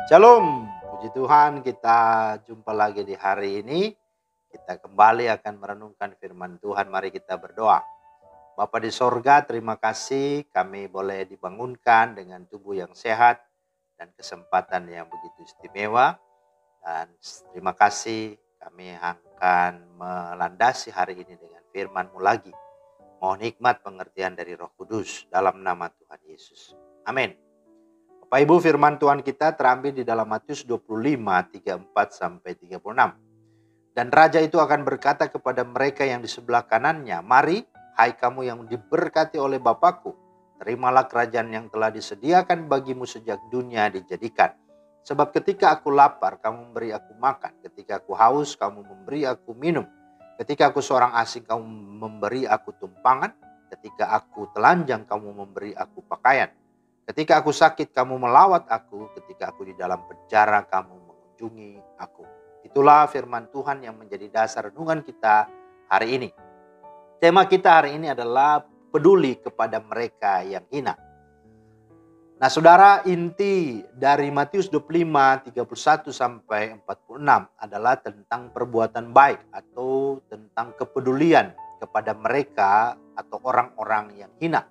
Shalom, puji Tuhan kita jumpa lagi di hari ini. Kita kembali akan merenungkan firman Tuhan, mari kita berdoa. Bapa di sorga, terima kasih kami boleh dibangunkan dengan tubuh yang sehat dan kesempatan yang begitu istimewa. Dan terima kasih kami akan melandasi hari ini dengan firman-Mu lagi. Mohon hikmat pengertian dari Roh Kudus dalam nama Tuhan Yesus. Amin. Bapak Ibu, firman Tuhan kita terambil di dalam Matius 25:34-36. Dan raja itu akan berkata kepada mereka yang di sebelah kanannya, "Mari, hai kamu yang diberkati oleh Bapakku, terimalah kerajaan yang telah disediakan bagimu sejak dunia dijadikan. Sebab ketika aku lapar, kamu memberi aku makan. Ketika aku haus, kamu memberi aku minum. Ketika aku seorang asing, kamu memberi aku tumpangan. Ketika aku telanjang, kamu memberi aku pakaian. Ketika aku sakit, kamu melawat aku. Ketika aku di dalam penjara, kamu mengunjungi aku." Itulah firman Tuhan yang menjadi dasar renungan kita hari ini. Tema kita hari ini adalah peduli kepada mereka yang hina. Nah saudara, inti dari Matius 25:31-46 adalah tentang perbuatan baik atau tentang kepedulian kepada mereka atau orang-orang yang hina.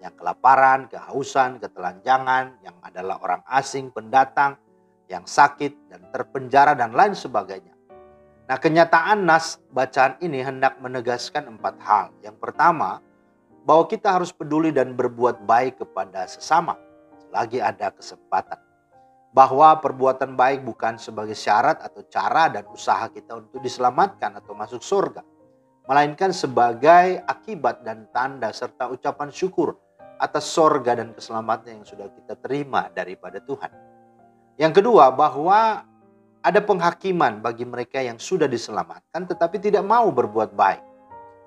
Yang kelaparan, kehausan, ketelanjangan, yang adalah orang asing, pendatang, yang sakit dan terpenjara dan lain sebagainya. Nah, kenyataan nas bacaan ini hendak menegaskan 4 hal. Yang pertama, bahwa kita harus peduli dan berbuat baik kepada sesama selagi ada kesempatan. Bahwa perbuatan baik bukan sebagai syarat atau cara dan usaha kita untuk diselamatkan atau masuk surga, melainkan sebagai akibat dan tanda serta ucapan syukur atas sorga dan keselamatan yang sudah kita terima daripada Tuhan. Yang kedua, bahwa ada penghakiman bagi mereka yang sudah diselamatkan tetapi tidak mau berbuat baik,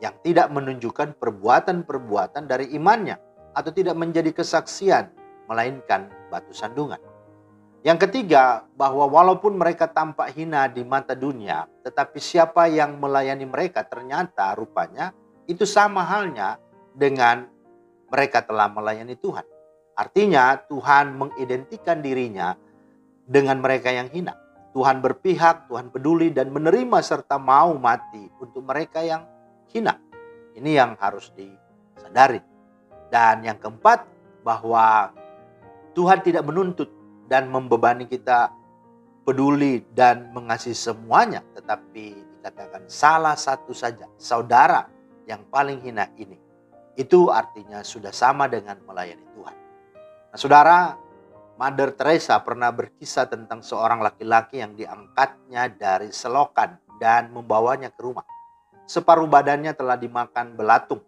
yang tidak menunjukkan perbuatan-perbuatan dari imannya atau tidak menjadi kesaksian, melainkan batu sandungan. Yang ketiga, bahwa walaupun mereka tampak hina di mata dunia, tetapi siapa yang melayani mereka ternyata rupanya itu sama halnya dengan mereka telah melayani Tuhan. Artinya Tuhan mengidentikan dirinya dengan mereka yang hina. Tuhan berpihak, Tuhan peduli dan menerima serta mau mati untuk mereka yang hina. Ini yang harus disadari. Dan yang keempat, bahwa Tuhan tidak menuntut dan membebani kita peduli dan mengasihi semuanya. Tetapi dikatakan salah satu saja, saudara yang paling hina ini. Itu artinya sudah sama dengan melayani Tuhan. Nah saudara, Mother Teresa pernah berkisah tentang seorang laki-laki yang diangkatnya dari selokan dan membawanya ke rumah. Separuh badannya telah dimakan belatung.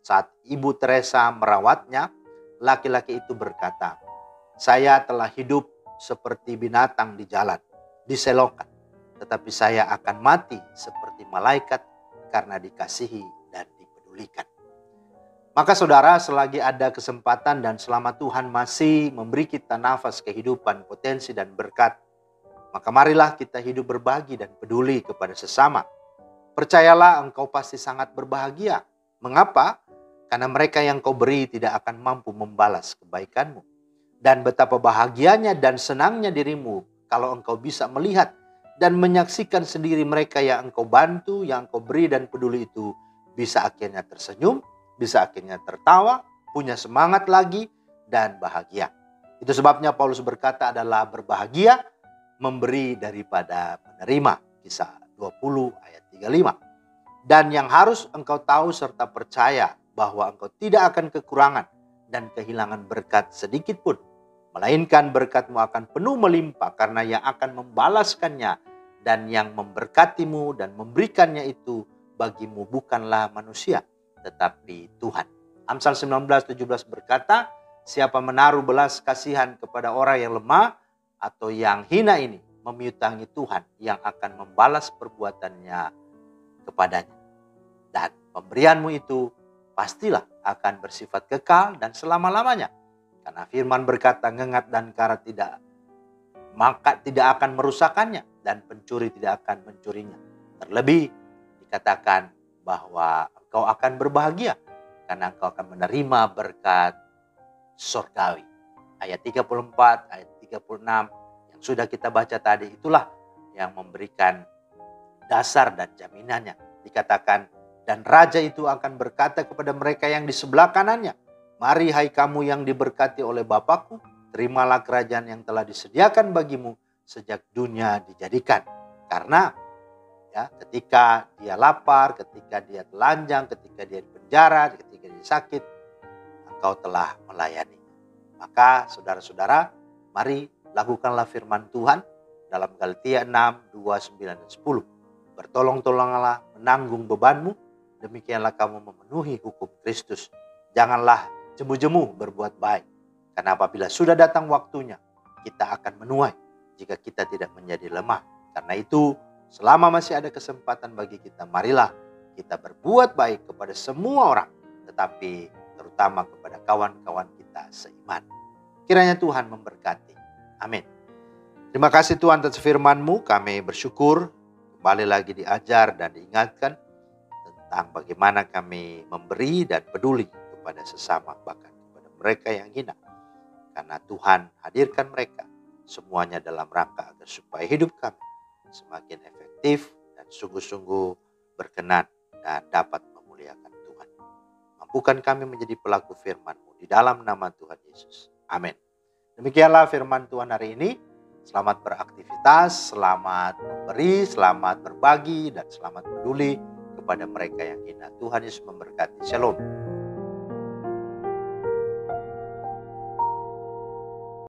Saat Ibu Teresa merawatnya, laki-laki itu berkata, "Saya telah hidup seperti binatang di jalan, di selokan. Tetapi saya akan mati seperti malaikat karena dikasihi dan dipedulikan." Maka saudara, selagi ada kesempatan dan selama Tuhan masih memberi kita nafas kehidupan, potensi dan berkat, maka marilah kita hidup berbagi dan peduli kepada sesama. Percayalah, engkau pasti sangat berbahagia. Mengapa? Karena mereka yang kau beri tidak akan mampu membalas kebaikanmu. Dan betapa bahagianya dan senangnya dirimu kalau engkau bisa melihat dan menyaksikan sendiri mereka yang engkau bantu, yang engkau beri dan peduli itu bisa akhirnya tersenyum, bisa akhirnya tertawa, punya semangat lagi, dan bahagia. Itu sebabnya Paulus berkata adalah berbahagia memberi daripada menerima. Kisah 20 ayat 35. Dan yang harus engkau tahu serta percaya bahwa engkau tidak akan kekurangan dan kehilangan berkat sedikit pun. Melainkan berkatmu akan penuh melimpah karena yang akan membalaskannya dan yang memberkatimu dan memberikannya itu bagimu bukanlah manusia, tetapi Tuhan. Amsal 19:17 berkata, "Siapa menaruh belas kasihan kepada orang yang lemah atau yang hina ini, memiutangi Tuhan yang akan membalas perbuatannya kepadanya. Dan pemberianmu itu pastilah akan bersifat kekal dan selama-lamanya. Karena firman berkata, ngengat dan karat maka tidak akan merusakannya dan pencuri tidak akan mencurinya. Terlebih dikatakan bahwa engkau akan berbahagia karena engkau akan menerima berkat surgawi." Ayat 34, ayat 36 Yang sudah kita baca tadi itulah yang memberikan dasar dan jaminannya. Dikatakan, dan raja itu akan berkata kepada mereka yang di sebelah kanannya, mari hai kamu yang diberkati oleh Bapakku, terimalah kerajaan yang telah disediakan bagimu sejak dunia dijadikan. Karena ya, ketika dia lapar, ketika dia telanjang, ketika dia di penjara, ketika dia sakit, engkau telah melayani. Maka saudara-saudara, mari lakukanlah firman Tuhan dalam Galatia 6, 2, 9, dan 10. Bertolong-tolonglah menanggung bebanmu, demikianlah kamu memenuhi hukum Kristus. Janganlah jemu-jemu berbuat baik, karena apabila sudah datang waktunya, kita akan menuai jika kita tidak menjadi lemah. Karena itu, selama masih ada kesempatan bagi kita, marilah kita berbuat baik kepada semua orang, tetapi terutama kepada kawan-kawan kita seiman. Kiranya Tuhan memberkati. Amin. Terima kasih Tuhan atas firman-Mu. Kami bersyukur kembali lagi diajar dan diingatkan tentang bagaimana kami memberi dan peduli kepada sesama, bahkan kepada mereka yang hina. Karena Tuhan hadirkan mereka semuanya dalam rangka agar supaya hidup kami semakin efektif dan sungguh-sungguh berkenan dan dapat memuliakan Tuhan. Mampukan kami menjadi pelaku firman-Mu di dalam nama Tuhan Yesus. Amin. Demikianlah firman Tuhan hari ini. Selamat beraktivitas, selamat memberi, selamat berbagi, dan selamat peduli kepada mereka yang hina. Tuhan Yesus memberkati. Shalom.